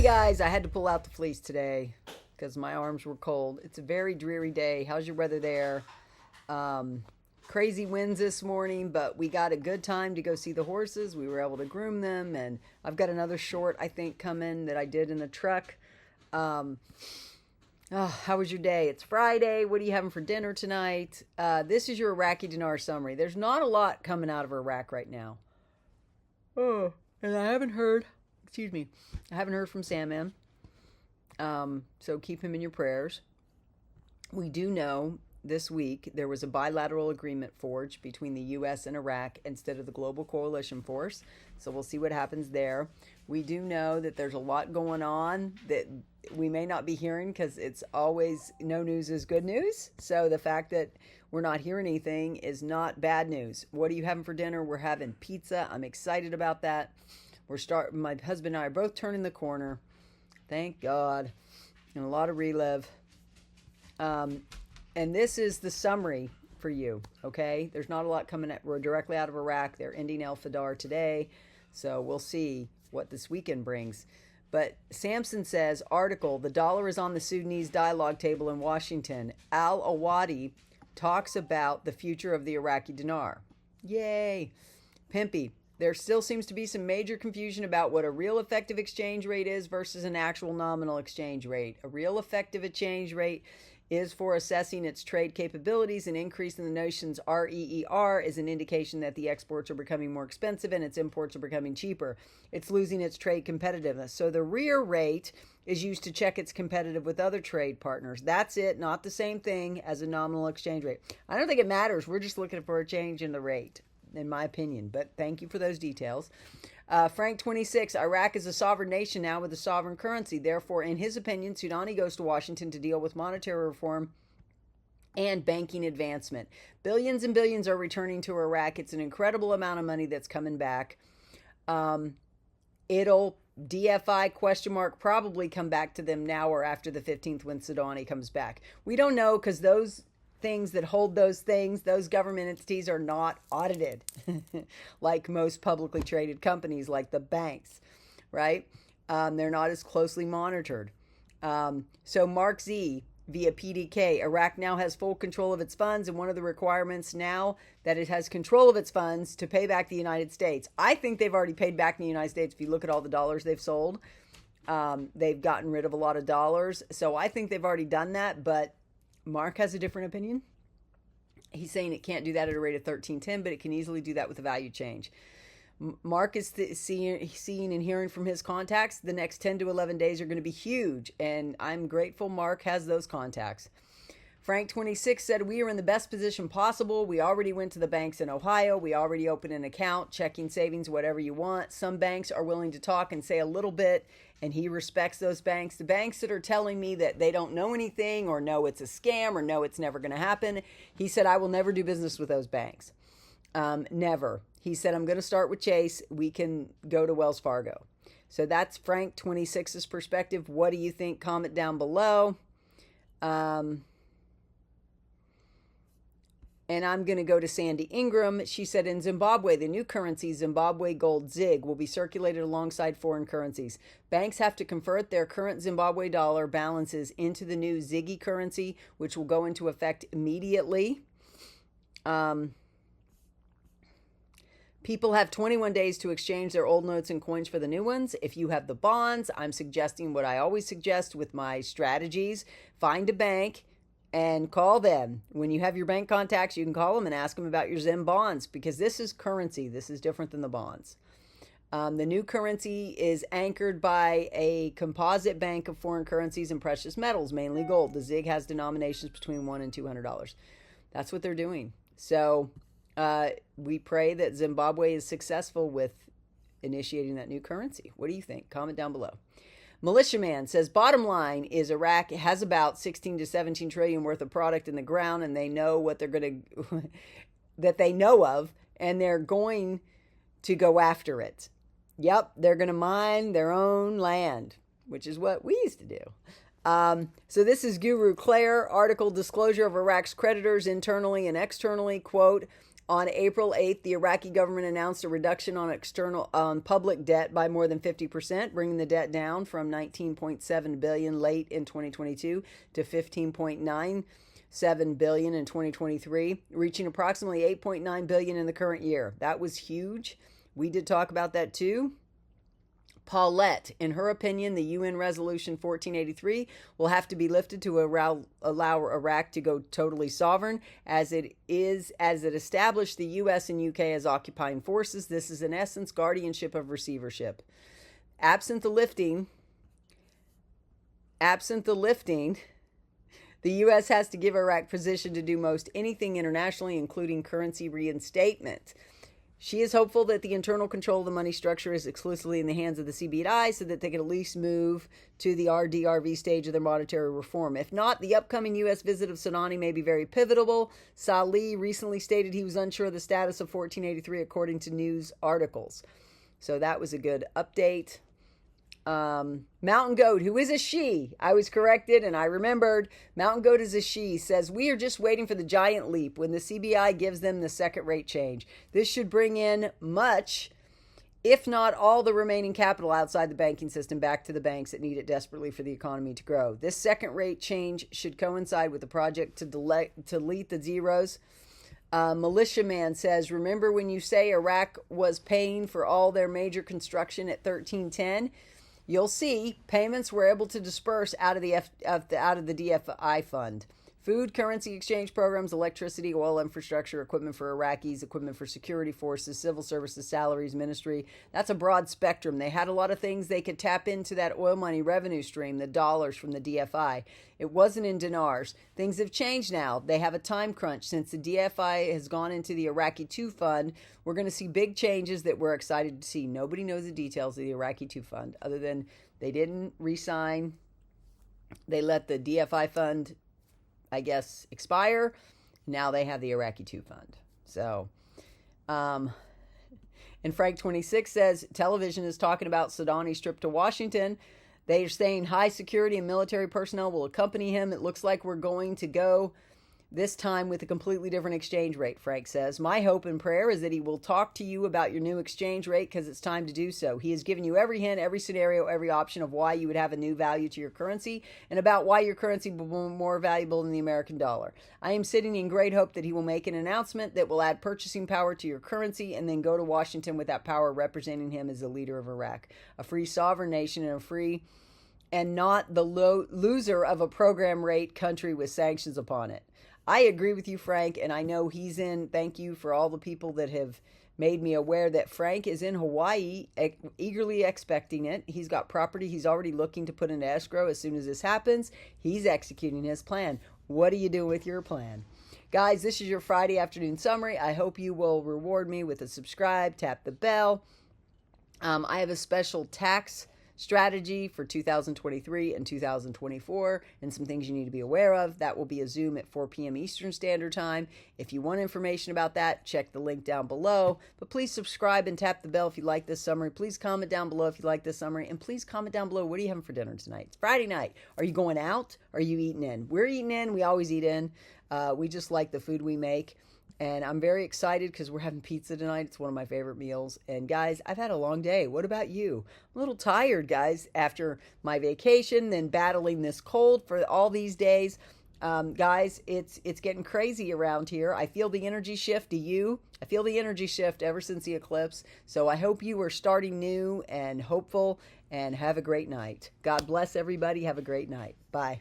guys, I had to pull out the fleece today because my arms were cold. It's a very dreary day. How's your weather there? Crazy winds this morning, but we got a good time to go see the horses. We were able to groom them, and I've got another short, I think, coming that I did in the truck. How was your day? It's Friday. What are you having for dinner tonight? This is your Iraqi Dinar summary. There's not a lot coming out of Iraq right now. Oh, and I haven't heard from Salman. So keep him in your prayers. We do know this week there was a bilateral agreement forged between the U.S. and Iraq instead of the global coalition force. So we'll see what happens there. We do know that there's a lot going on that we may not be hearing because it's always no news is good news. So the fact that we're not hearing anything is not bad news. What are you having for dinner? We're having pizza. I'm excited about that. My husband and I are both turning the corner. Thank God. And a lot of relive. And this is the summary for you, okay? There's not a lot coming directly out of Iraq. They're ending El Fadar today. So we'll see what this weekend brings. But Samson says, article, the dollar is on the Sudanese dialogue table in Washington. Al-Awadi talks about the future of the Iraqi dinar. Yay. Pimpy. There still seems to be some major confusion about what a real effective exchange rate is versus an actual nominal exchange rate. A real effective exchange rate is for assessing its trade capabilities. An increase in the nation's REER is an indication that the exports are becoming more expensive and its imports are becoming cheaper. It's losing its trade competitiveness. So the REER rate is used to check it's competitive with other trade partners. That's it, not the same thing as a nominal exchange rate. I don't think it matters. We're just looking for a change in the rate, in my opinion, but thank you for those details. Frank 26, Iraq is a sovereign nation now with a sovereign currency. Therefore, in his opinion, Soudani goes to Washington to deal with monetary reform and banking advancement. Billions and billions are returning to Iraq. It's an incredible amount of money that's coming back. It'll DFI ? Probably come back to them now or after the 15th when Soudani comes back. We don't know because those things that hold those things, those government entities are not audited like most publicly traded companies like the banks, right? They're not as closely monitored. So Mark Z via PDK, Iraq now has full control of its funds, and one of the requirements now that it has control of its funds to pay back the United States. I think they've already paid back in the United States. If you look at all the dollars they've sold, they've gotten rid of a lot of dollars. So I think they've already done that, but Mark has a different opinion. He's saying it can't do that at a rate of 13.10, but it can easily do that with a value change. Mark is seeing and hearing from his contacts. The next 10 to 11 days are going to be huge, and I'm grateful Mark has those contacts. Frank 26 said, we are in the best position possible. We already went to the banks in Ohio. We already opened an account, checking savings, whatever you want. Some banks are willing to talk and say a little bit, and he respects those banks. The banks that are telling me that they don't know anything or know it's a scam or know it's never going to happen, he said, I will never do business with those banks. Never. He said, I'm going to start with Chase. We can go to Wells Fargo. So that's Frank 26's perspective. What do you think? Comment down below. And I'm going to go to Sandy Ingram. She said, in Zimbabwe, the new currency, Zimbabwe Gold ZIG, will be circulated alongside foreign currencies. Banks have to convert their current Zimbabwe dollar balances into the new Ziggy currency, which will go into effect immediately. People have 21 days to exchange their old notes and coins for the new ones. If you have the bonds, I'm suggesting what I always suggest with my strategies. Find a bank and call them. When you have your bank contacts, you can call them and ask them about your Zim bonds, because this is currency. This is different than the bonds. The new currency is anchored by a composite bank of foreign currencies and precious metals, mainly gold. The ZIG has denominations between $1 and $200. That's what they're doing. So we pray that Zimbabwe is successful with initiating that new currency. What do you think? Comment down below. Militiaman says, bottom line is Iraq has about 16 to 17 trillion worth of product in the ground, and they know what they're going to, that they know of, and they're going to go after it. Yep, they're going to mine their own land, which is what we used to do. So this is Guru Claire, article disclosure of Iraq's creditors internally and externally, quote, On April 8th, the Iraqi government announced a reduction on public debt by more than 50%, bringing the debt down from 19.7 billion late in 2022 to 15.97 billion in 2023, reaching approximately 8.9 billion in the current year. That was huge. We did talk about that too. Paulette, in her opinion, the UN Resolution 1483 will have to be lifted to allow Iraq to go totally sovereign, as it established the US and UK as occupying forces. This is in essence guardianship of receivership. Absent the lifting, the U.S. has to give Iraq position to do most anything internationally, including currency reinstatement. She is hopeful that the internal control of the money structure is exclusively in the hands of the CBI so that they can at least move to the RDRV stage of their monetary reform. If not, the upcoming U.S. visit of Sudani may be very pivotal. Salih recently stated he was unsure of the status of 1483 according to news articles. So that was a good update. Mountain Goat, who is a she, I was corrected and I remembered. Mountain Goat is a she, says, we are just waiting for the giant leap when the CBI gives them the second rate change. This should bring in much, if not all, the remaining capital outside the banking system back to the banks that need it desperately for the economy to grow. This second rate change should coincide with the project to delete the zeros. Militiaman says, remember when you say Iraq was paying for all their major construction at 1310? You'll see payments were able to disperse out of the DFI fund. Food, currency exchange programs, electricity, oil infrastructure, equipment for Iraqis, equipment for security forces, civil services, salaries, ministry. That's a broad spectrum. They had a lot of things they could tap into that oil money revenue stream, the dollars from the DFI. It wasn't in dinars. Things have changed now. They have a time crunch. Since the DFI has gone into the Iraqi 2 fund, we're going to see big changes that we're excited to see. Nobody knows the details of the Iraqi 2 fund other than they didn't re-sign. They let the DFI fund, I guess, expire. Now they have the Iraqi 2 fund. So, and Frank 26 says, television is talking about Sudani's trip to Washington. They are saying high security and military personnel will accompany him. It looks like we're going to go this time with a completely different exchange rate, Frank says. My hope and prayer is that he will talk to you about your new exchange rate because it's time to do so. He has given you every hint, every scenario, every option of why you would have a new value to your currency and about why your currency will be more valuable than the American dollar. I am sitting in great hope that he will make an announcement that will add purchasing power to your currency and then go to Washington with that power representing him as the leader of Iraq, a free sovereign nation and not the loser of a program rate country with sanctions upon it. I agree with you, Frank, and I know he's in. Thank you for all the people that have made me aware that Frank is in Hawaii, eagerly expecting it. He's got property he's already looking to put into escrow. As soon as this happens, he's executing his plan. What are you doing with your plan? Guys, this is your Friday afternoon summary. I hope you will reward me with a subscribe, tap the bell. I have a special tax strategy for 2023 and 2024 and some things you need to be aware of. That will be a Zoom at 4 p.m. Eastern Standard Time. If you want information about that, check the link down below. But please subscribe and tap the bell if you like this summary. Please comment down below if you like this summary. And please comment down below, what are you having for dinner tonight? It's Friday night. Are you going out? Are you eating in? We're eating in. We always eat in. We just like the food we make. And I'm very excited because we're having pizza tonight. It's one of my favorite meals. And guys, I've had a long day. What about you? I'm a little tired, guys, after my vacation, then battling this cold for all these days. Guys, it's getting crazy around here. I feel the energy shift. Do you? I feel the energy shift ever since the eclipse. So I hope you are starting new and hopeful and have a great night. God bless everybody. Have a great night. Bye.